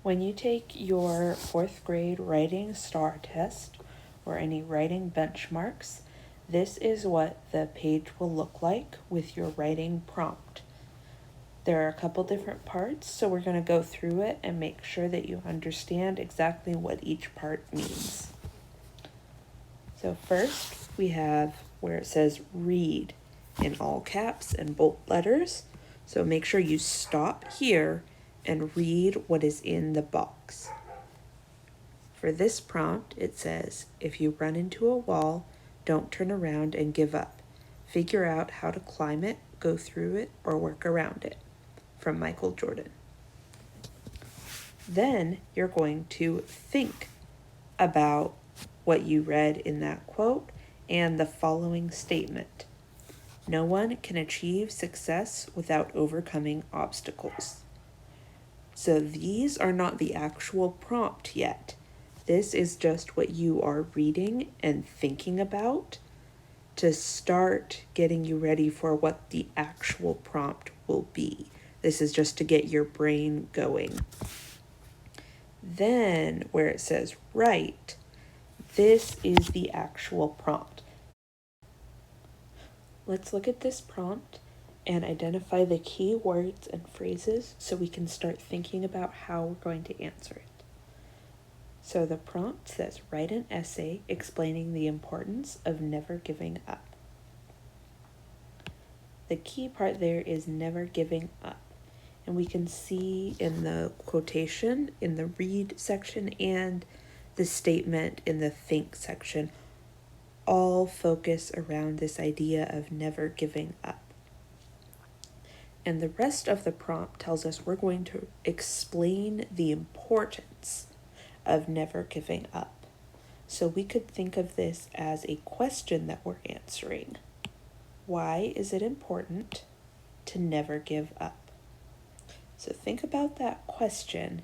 When you take your 4th grade writing STAAR test or any writing benchmarks, this is what the page will look like with your writing prompt. There are a couple different parts, so we're going to go through it and make sure that you understand exactly what each part means. So first, we have where it says read in all caps and bold letters. So make sure you stop here and read what is in the box. For this prompt, it says, if you run into a wall, don't turn around and give up. Figure out how to climb it, go through it, or work around it. From Michael Jordan. Then you're going to think about what you read in that quote and the following statement. No one can achieve success without overcoming obstacles. So these are not the actual prompt yet. This is just what you are reading and thinking about to start getting you ready for what the actual prompt will be. This is just to get your brain going. Then where it says write, this is the actual prompt. Let's look at this prompt and identify the key words and phrases so we can start thinking about how we're going to answer it. So the prompt says, write an essay explaining the importance of never giving up. The key part there is never giving up. And we can see in the quotation in the read section and the statement in the think section all focus around this idea of never giving up. And the rest of the prompt tells us we're going to explain the importance of never giving up. So we could think of this as a question that we're answering. Why is it important to never give up? So think about that question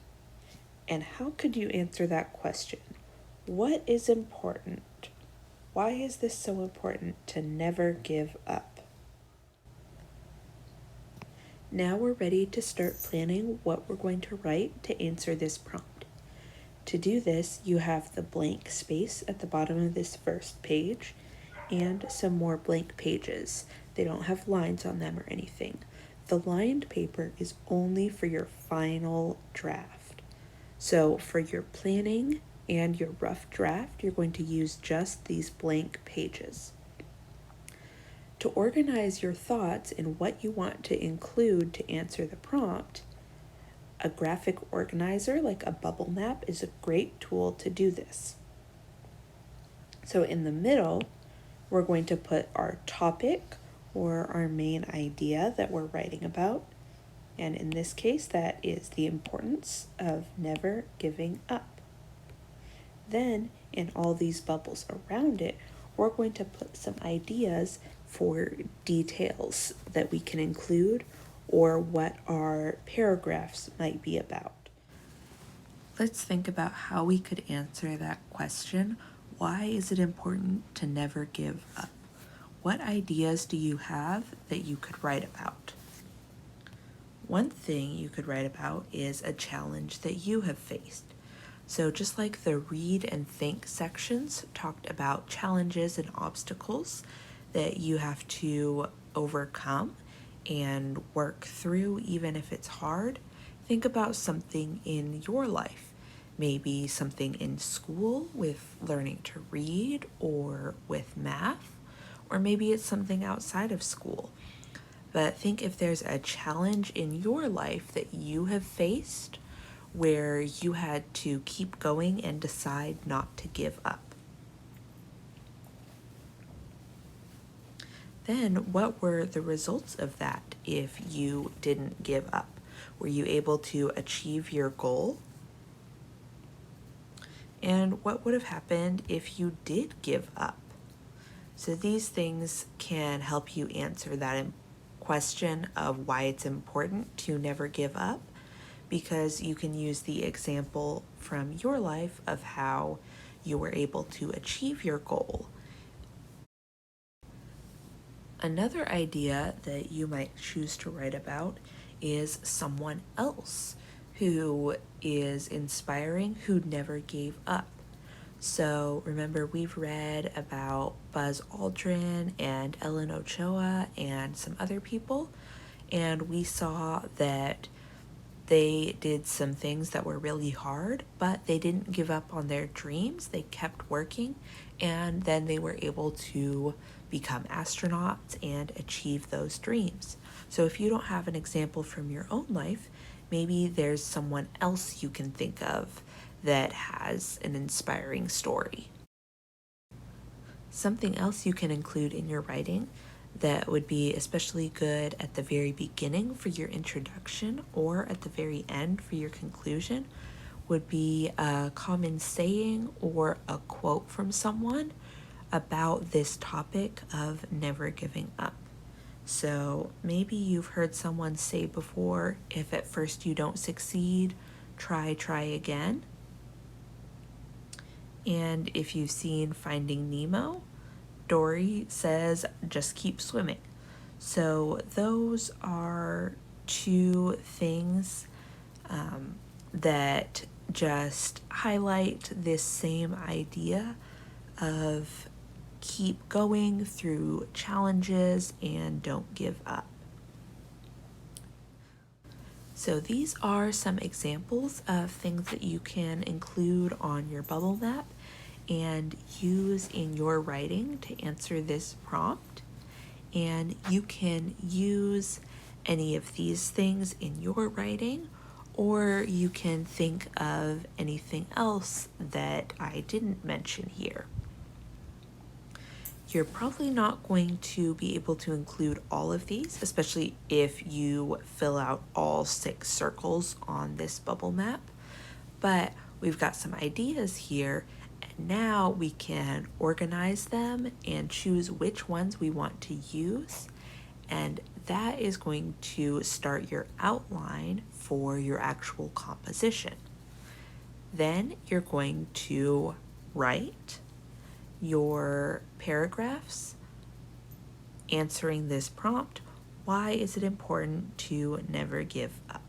and how could you answer that question? What is important? Why is this so important to never give up? Now we're ready to start planning what we're going to write to answer this prompt. To do this, you have the blank space at the bottom of this first page and some more blank pages. They don't have lines on them or anything. The lined paper is only for your final draft. So for your planning and your rough draft, you're going to use just these blank pages. To organize your thoughts and what you want to include to answer the prompt, a graphic organizer like a bubble map is a great tool to do this. So in the middle, we're going to put our topic or our main idea that we're writing about. And in this case, that is the importance of never giving up. Then in all these bubbles around it, we're going to put some ideas for details that we can include or what our paragraphs might be about. Let's think about how we could answer that question. Why is it important to never give up? What ideas do you have that you could write about? One thing you could write about is a challenge that you have faced. So just like the read and think sections talked about challenges and obstacles that you have to overcome and work through even if it's hard, think about something in your life. Maybe something in school with learning to read or with math, or maybe it's something outside of school. But think if there's a challenge in your life that you have faced where you had to keep going and decide not to give up. Then what were the results of that if you didn't give up? Were you able to achieve your goal? And what would have happened if you did give up? So these things can help you answer that question of why it's important to never give up, because you can use the example from your life of how you were able to achieve your goal. Another idea that you might choose to write about is someone else who is inspiring, who never gave up. So remember, we've read about Buzz Aldrin and Ellen Ochoa and some other people, and we saw that they did some things that were really hard, but they didn't give up on their dreams. They kept working, and then they were able to become astronauts and achieve those dreams. So if you don't have an example from your own life, maybe there's someone else you can think of that has an inspiring story. Something else you can include in your writing that would be especially good at the very beginning for your introduction or at the very end for your conclusion would be a common saying or a quote from someone about this topic of never giving up. So maybe you've heard someone say before, if at first you don't succeed, try again. And if you've seen Finding Nemo, Dory says, just keep swimming. So those are two things that just highlight this same idea of keep going through challenges and don't give up. So these are some examples of things that you can include on your bubble map and use in your writing to answer this prompt. And you can use any of these things in your writing, or you can think of anything else that I didn't mention here. You're probably not going to be able to include all of these, especially if you fill out all 6 circles on this bubble map, but we've got some ideas here, and now we can organize them and choose which ones we want to use, and that is going to start your outline for your actual composition. Then you're going to write your paragraphs answering this prompt. Why is it important to never give up?